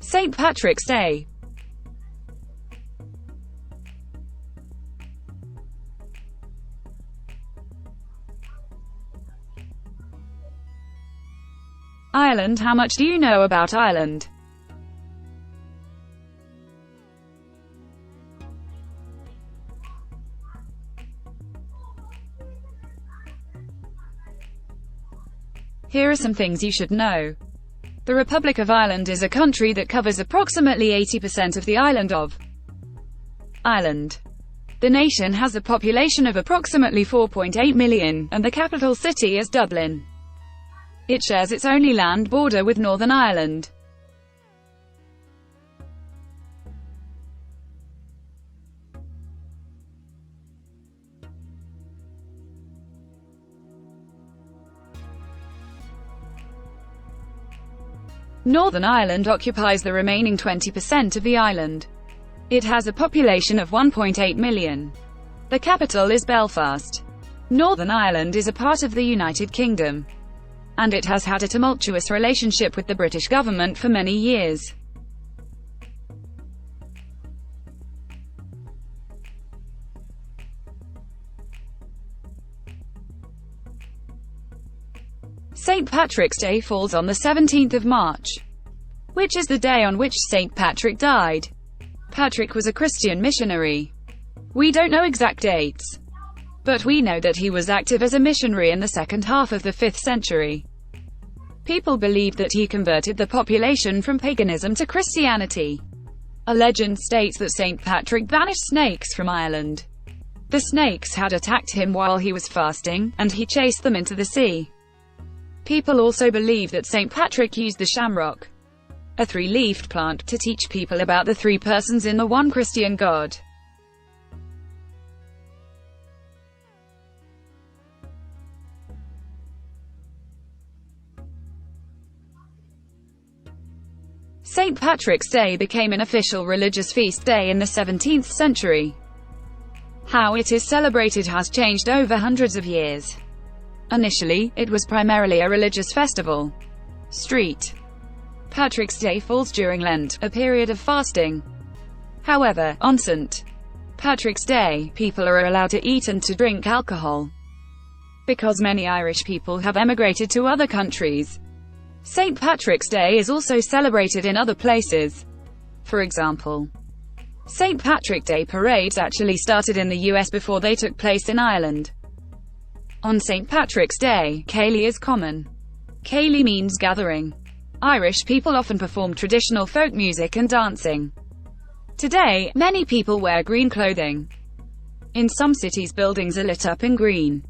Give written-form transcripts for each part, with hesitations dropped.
St. Patrick's Day. Ireland. How much do you know about Ireland? Here are some things you should know. The Republic of Ireland is a country that covers approximately 80% of the island of Ireland. The nation has a population of approximately 4.8 million, and the capital city is Dublin. It shares its only land border with Northern Ireland. Northern Ireland occupies the remaining 20% of the island. It has a population of 1.8 million. The capital is Belfast. Northern Ireland is a part of the United Kingdom, and it has had a tumultuous relationship with the British government for many years. St. Patrick's Day falls on the 17th of March, which is the day on which St. Patrick died. Patrick was a Christian missionary. We don't know exact dates, but we know that he was active as a missionary in the second half of the 5th century. People believe that he converted the population from paganism to Christianity. A legend states that St. Patrick banished snakes from Ireland. The snakes had attacked him while he was fasting, and he chased them into the sea. People also believe that St. Patrick used the shamrock, a three-leafed plant, to teach people about the three persons in the one Christian God. St. Patrick's Day became an official religious feast day in the 17th century. How it is celebrated has changed over hundreds of years. Initially, it was primarily a religious festival. St. Patrick's Day falls during Lent, a period of fasting. However, on St. Patrick's Day, people are allowed to eat and to drink alcohol. Because many Irish people have emigrated to other countries, St. Patrick's Day is also celebrated in other places. For example, St. Patrick Day parades actually started in the US before they took place in Ireland. On St. Patrick's Day, Cayley is common. Cayley means gathering. Irish people often perform traditional folk music and dancing. Today, many people wear green clothing. In some cities, buildings are lit up in green.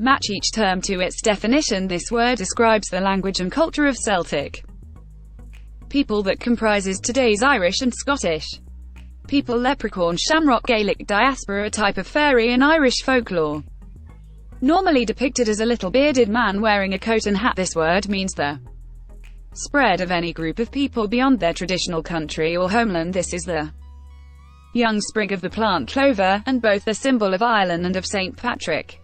Match each term to its definition. This word describes the language and culture of Celtic people that comprises today's Irish and Scottish people. Leprechaun, shamrock, Gaelic, diaspora, a type of fairy in Irish folklore. Normally depicted as a little bearded man wearing a coat and hat, this word means the spread of any group of people beyond their traditional country or homeland. This is the young sprig of the plant clover, and both the symbol of Ireland and of St. Patrick.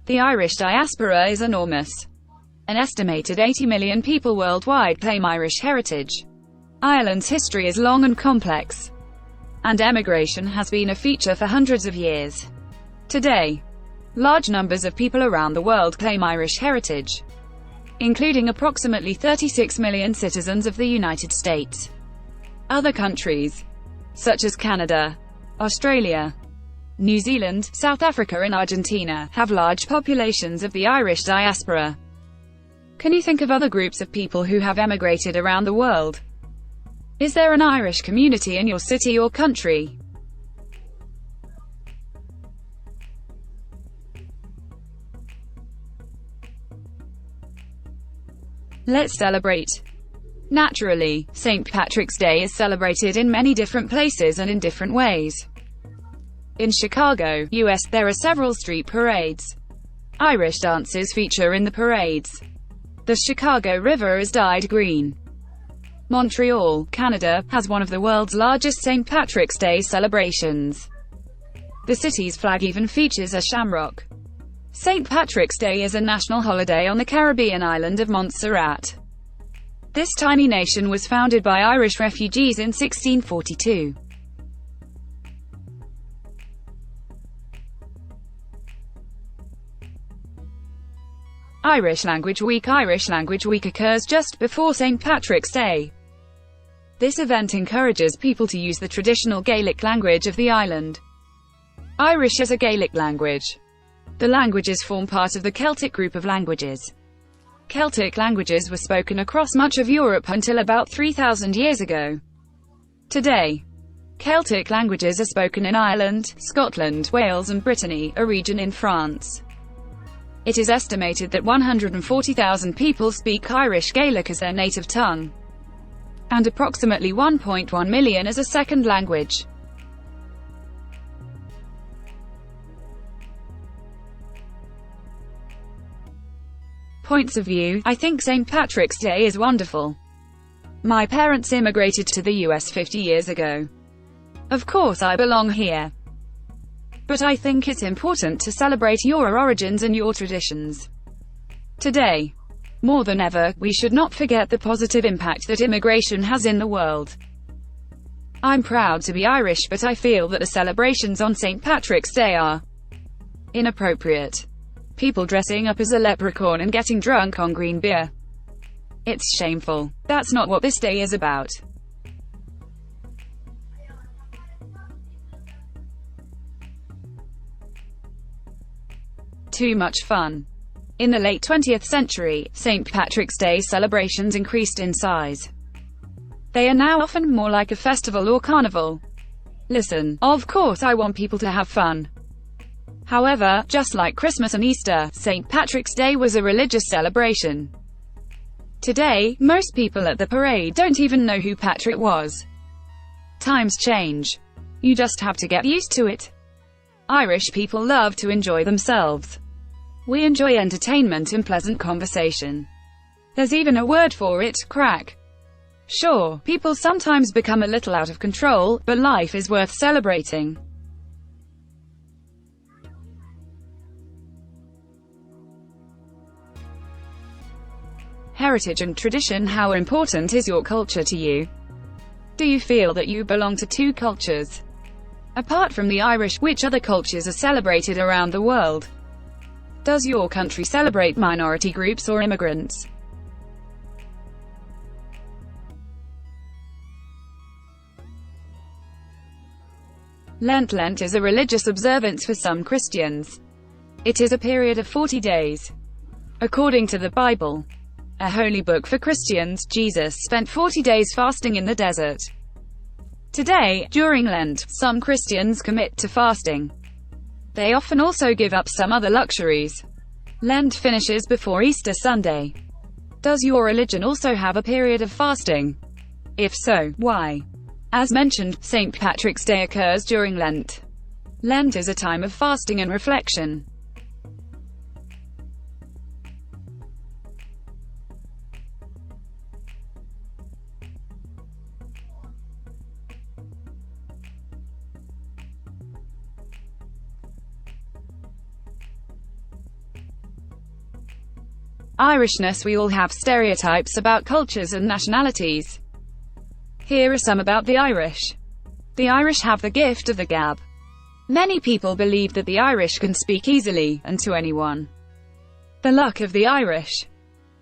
The Irish diaspora is enormous. An estimated 80 million people worldwide claim Irish heritage. Ireland's history is long and complex, and emigration has been a feature for hundreds of years. Today, large numbers of people around the world claim Irish heritage, including approximately 36 million citizens of the United States. Other countries, such as Canada, Australia, New Zealand, South Africa and Argentina, have large populations of the Irish diaspora. Can you think of other groups of people who have emigrated around the world? Is there an Irish community in your city or country? Let's celebrate. Naturally, St. Patrick's Day is celebrated in many different places and in different ways. In Chicago, US, there are several street parades. Irish dances feature in the parades. The Chicago River is dyed green. Montreal, Canada, has one of the world's largest St. Patrick's Day celebrations. The city's flag even features a shamrock. St. Patrick's Day is a national holiday on the Caribbean island of Montserrat. This tiny nation was founded by Irish refugees in 1642. Irish Language Week. Irish Language Week occurs just before St. Patrick's Day. This event encourages people to use the traditional Gaelic language of the island. Irish is a Gaelic language. The languages form part of the Celtic group of languages. Celtic languages were spoken across much of Europe until about 3,000 years ago. Today, Celtic languages are spoken in Ireland, Scotland, Wales and Brittany, a region in France. It is estimated that 140,000 people speak Irish Gaelic as their native tongue, and approximately 1.1 million as a second language. Points of view. I think St. Patrick's Day is wonderful. My parents immigrated to the US 50 years ago. Of course I belong here. But I think it's important to celebrate your origins and your traditions. Today, more than ever, we should not forget the positive impact that immigration has in the world. I'm proud to be Irish, but I feel that the celebrations on St. Patrick's Day are inappropriate. People dressing up as a leprechaun and getting drunk on green beer. It's shameful. That's not what this day is about. Too much fun. In the late 20th century, St. Patrick's Day celebrations increased in size. They are now often more like a festival or carnival. Listen, of course I want people to have fun. However, just like Christmas and Easter, St. Patrick's Day was a religious celebration. Today, most people at the parade don't even know who Patrick was. Times change. You just have to get used to it. Irish people love to enjoy themselves. We enjoy entertainment and pleasant conversation. There's even a word for it, crack. Sure, people sometimes become a little out of control, but life is worth celebrating. Heritage and tradition. How important is your culture to you? Do you feel that you belong to two cultures? Apart from the Irish, which other cultures are celebrated around the world? Does your country celebrate minority groups or immigrants? Lent is a religious observance for some Christians. It is a period of 40 days. According to the Bible, a holy book for Christians, Jesus spent 40 days fasting in the desert. Today, during Lent, some Christians commit to fasting. They often also give up some other luxuries. Lent finishes before Easter Sunday. Does your religion also have a period of fasting? If so, why? As mentioned, St. Patrick's Day occurs during Lent. Lent is a time of fasting and reflection. Irishness. We all have stereotypes about cultures and nationalities. Here are some about the Irish. The Irish have the gift of the gab. Many people believe that the Irish can speak easily, and to anyone. The luck of the Irish.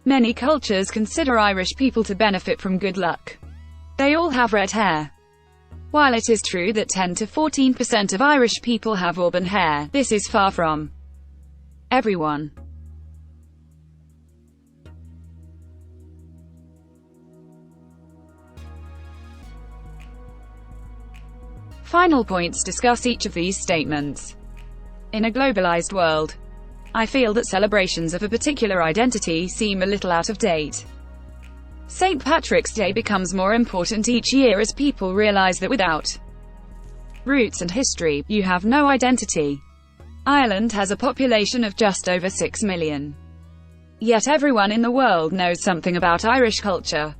Many cultures consider Irish people to benefit from good luck. They all have red hair. While it is true that 10 to 14% of Irish people have auburn hair, this is far from everyone. Final points. Discuss each of these statements. In a globalized world, I feel that celebrations of a particular identity seem a little out of date. St. Patrick's Day becomes more important each year as people realize that without roots and history, you have no identity. Ireland has a population of just over 6 million. Yet everyone in the world knows something about Irish culture.